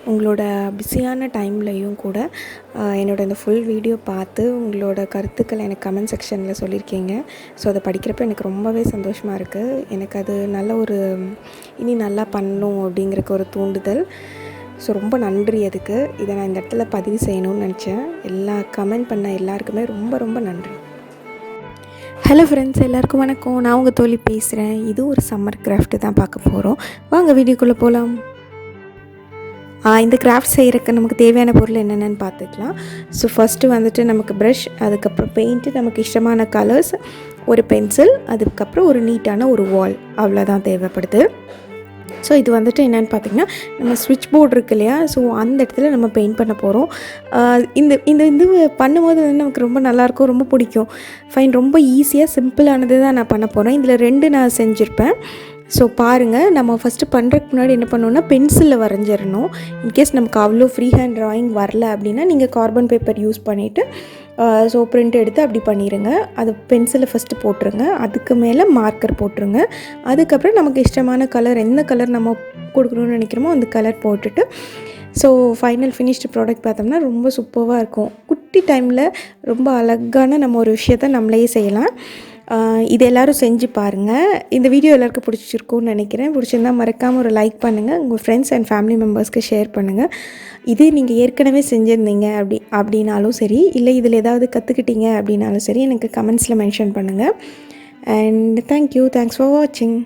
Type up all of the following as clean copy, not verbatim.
உங்களோட பிஸியான டைம்லையும் கூட என்னோட இந்த ஃபுல் வீடியோ பார்த்து உங்களோட கருத்துக்களை எனக்கு கமெண்ட் செக்ஷனில் சொல்லியிருக்கீங்க. ஸோ அதை படிக்கிறப்ப எனக்கு ரொம்பவே சந்தோஷமாக இருக்குது. எனக்கு அது நல்ல ஒரு இனி நல்லா பண்ணணும் அப்படிங்கிறக்கு ஒரு தூண்டுதல். ஸோ ரொம்ப நன்றி. அதுக்கு இதை நான் இந்த இடத்துல பதிவு செய்யணும்னு நினச்சேன். கமெண்ட் பண்ண எல்லாருக்குமே ரொம்ப ரொம்ப நன்றி. ஹலோ ஃப்ரெண்ட்ஸ், எல்லாருக்கும் வணக்கம். நான் உங்கள் தோழி பேசுகிறேன். இது ஒரு சம்மர் கிராஃப்ட்டு தான் பார்க்க போகிறோம். வாங்க வீடியோக்குள்ளே போகலாம். இந்த கிராஃப்ட் செய்கிறதுக்கு நமக்கு தேவையான பொருள் என்னென்னு பார்த்துக்கலாம். ஸோ ஃபஸ்ட்டு வந்துட்டு நமக்கு ப்ரஷ், அதுக்கப்புறம் பெயிண்ட்டு, நமக்கு இஷ்டமான கலர்ஸ், ஒரு பென்சில், அதுக்கப்புறம் ஒரு நீட்டான ஒரு வால், அவ்வளோதான் தேவைப்படுது. ஸோ இது வந்துட்டு என்னென்னு பார்த்திங்கன்னா, நம்ம ஸ்விட்ச் போர்டு இருக்கு இல்லையா, ஸோ அந்த இடத்துல நம்ம பெயிண்ட் பண்ண போகிறோம். இந்த இந்த இது பண்ணும்போது வந்து நமக்கு ரொம்ப நல்லாயிருக்கும், ரொம்ப பிடிக்கும். ஃபைன், ரொம்ப ஈஸியாக சிம்பிளானது தான் நான் பண்ண போகிறேன். இதில் 2 நான் செஞ்சுருப்பேன். ஸோ பாருங்கள், நம்ம ஃபஸ்ட்டு பண்ணுறதுக்கு முன்னாடி என்ன பண்ணணுன்னா பென்சிலில் வரைஞ்சிடணும். இன்கேஸ் நமக்கு அவ்வளோ ஃப்ரீ ஹேண்ட் ட்ராயிங் வரல அப்படின்னா நீங்கள் கார்பன் பேப்பர் யூஸ் பண்ணிவிட்டு ஸோ பிரிண்ட் எடுத்து அப்படி பண்ணிடுங்க. அது பென்சிலை ஃபஸ்ட்டு போட்டுருங்க, அதுக்கு மேலே மார்க்கர் போட்டுருங்க. அதுக்கப்புறம் நமக்கு இஷ்டமான கலர், எந்த கலர் நம்ம கொடுக்கணும்னு நினைக்கிறோமோ அந்த கலர் போட்டுட்டு ஸோ ஃபைனல் ஃபினிஷ்டு ப்ராடக்ட் பார்த்தோம்னா ரொம்ப சூப்பராக இருக்கும். குட்டி டைமில் ரொம்ப அழகான நம்ம ஒரு விஷயத்தை நம்மளே செய்யலாம். இது எல்லோரும் செஞ்சு பாருங்கள். இந்த வீடியோ எல்லாருக்கும் பிடிச்சிருக்கும்னு நினைக்கிறேன். பிடிச்சிருந்தால் மறக்காமல் ஒரு லைக் பண்ணுங்கள், உங்கள் ஃப்ரெண்ட்ஸ் அண்ட் ஃபேமிலி மெம்பர்ஸ்க்கு ஷேர் பண்ணுங்கள். இது நீங்கள் ஏற்கனவே செஞ்சுருந்தீங்க அப்படின்னாலும் சரி, இல்லை இதில் ஏதாவது கற்றுக்கிட்டீங்க அப்படின்னாலும் சரி, எனக்கு கமெண்ட்ஸில் மென்ஷன் பண்ணுங்கள். அண்ட் தேங்க்ஸ் ஃபார் வாட்சிங்.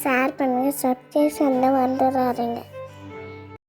ஷேர் பண்ணுங்கள், சப்ஸ்கிரைப் பண்ண வந்துடாதீங்க.